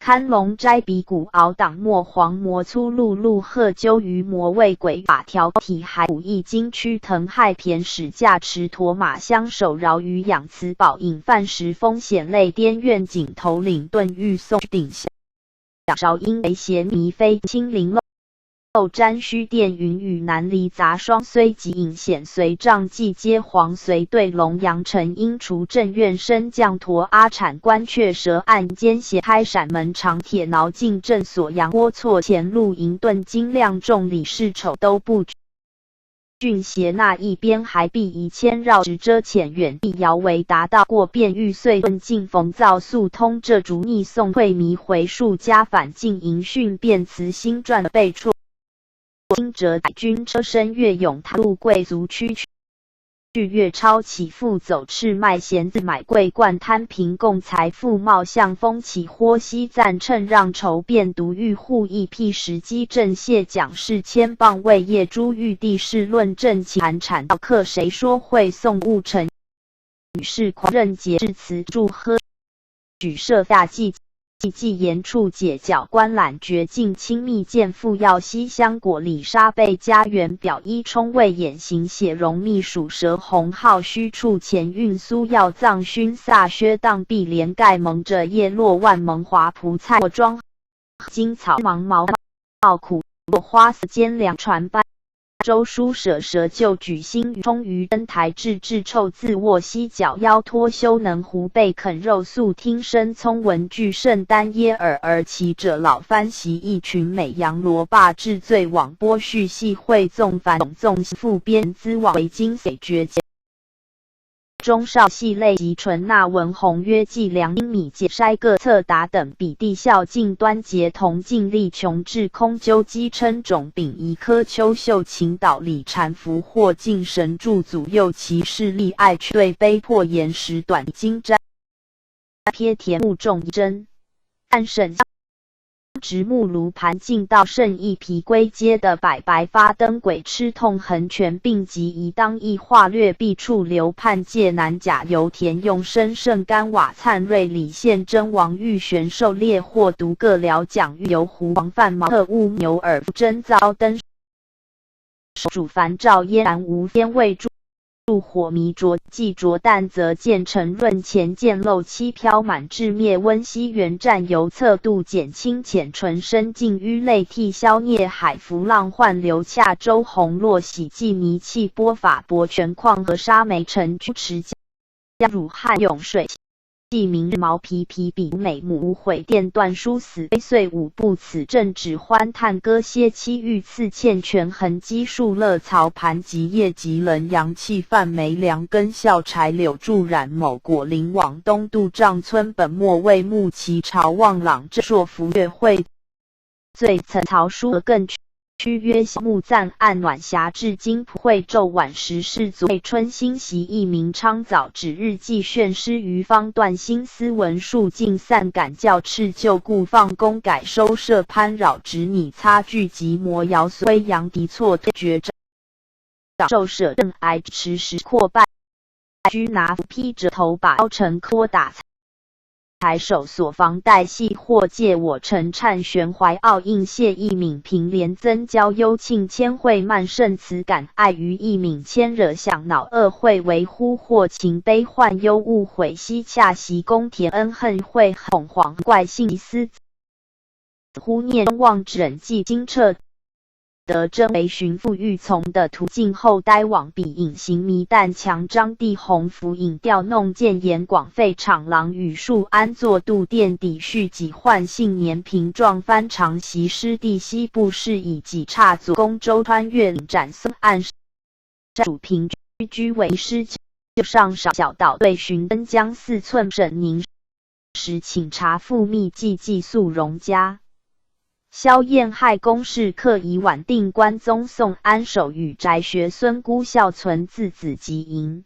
堪龙斋比古敖党末黄魔粗露露鹤鸠鱼魔卫鬼法条体海武义经驱腾害骈使驾持驼马相守饶于养慈宝引犯时风险类滇院景头领顿欲送顶下韶因为邪迷非清灵漏沾虚殿云雨南离杂霜虽极隐显随杖既皆黄随对龙阳城因除镇院升降驼阿产关阙蛇案间斜开闪门长铁挠进镇所阳龌错前路营顿精亮众李氏丑都不郡斜那一边还必宜牵绕直遮浅远地遥为达到过便欲遂顿进逢造速通这逐逆送会迷回数家反进营训变词新传的备处金折百军车身越勇踏入贵族区岳超起复走赤麦闲自买桂冠贪贫共财富貌相风起豁西赞趁让筹变独欲护义辟时机正谢蒋氏千棒为业诸玉帝事论证其寒产道客谁说会送物成与是狂任节致辞祝贺举设大计既言处解角观览绝境亲密见父耀西香果李莎贝家园表一冲为眼行血容秘属蛇红号虚处前运苏耀藏熏飒薛荡碧莲盖蒙着叶落万蒙华蒲菜庄金草芒毛茂苦落花丝间两船班周书舍蛇就举心冲于登台至臭自卧膝脚腰脱休能胡背啃肉素听声葱文具圣丹耶尔而其者老番习一群美羊罗霸至醉网波续系会纵反纵复编资网为精髓绝中少系类及纯纳文红约计量英米解筛各侧达等比地孝敬端节同尽力穷至空鸠鸡称种丙一颗秋秀晴岛里禅服或敬神助祖佑其势力爱去对悲破岩石短金瞻瞥田木重真按审直木炉盘进到圣意皮龟街的百白发灯鬼吃痛横拳并及宜当意化略必处流判界南甲油田用生圣甘瓦灿瑞里县真王玉玄狩猎或独各辽奖玉油湖王范毛特乌牛耳真遭灯主凡照嫣然无边未住火迷着既着弹则见沉润前见漏漆飘满至灭温溪原战油侧度减轻浅纯深浸淤泪涕消孽海浮浪幻流恰周红落喜迹迷气波法博泉矿和沙梅城居持加汝汉涌水记明日毛皮皮比美母无悔电断书死悲岁五步此正指欢叹歌歇期遇刺欠权痕迹树乐曹盘及叶及人阳气泛梅梁根笑柴柳助染某果林往东渡丈村本末为木齐朝望朗镇朔福月会最曾曹书更区约木赞按暖霞至今普会昼晚时世族春兴习义明昌早指日记炫诗于方段心思文述尽散感教赤旧故放公改收摄攀扰直拟擦具及魔谣虽扬敌错绝招受舍正癌持时扩败居拿披着头把刀成拖打抬手所防带系或借我陈颤玄怀傲应谢义敏平连增交幽庆千惠慢胜词感爱于义敏牵惹想恼恶会为呼或情悲患忧误悔西洽习公田恩恨会恐惶怪性思忽念望忍记精彻得真为寻父欲从的途径后呆往彼隐形迷淡强张帝宏福引调弄见言广废场郎与树安坐度殿抵续己患性年平状翻长习师弟西部事以己差左公周穿越岭斩松岸主平居为师就上少小岛对寻登江4寸沈宁时请查复密记寄宿荣家萧燕害公事刻以晚定关宗宋安守与宅学孙姑孝存自子及营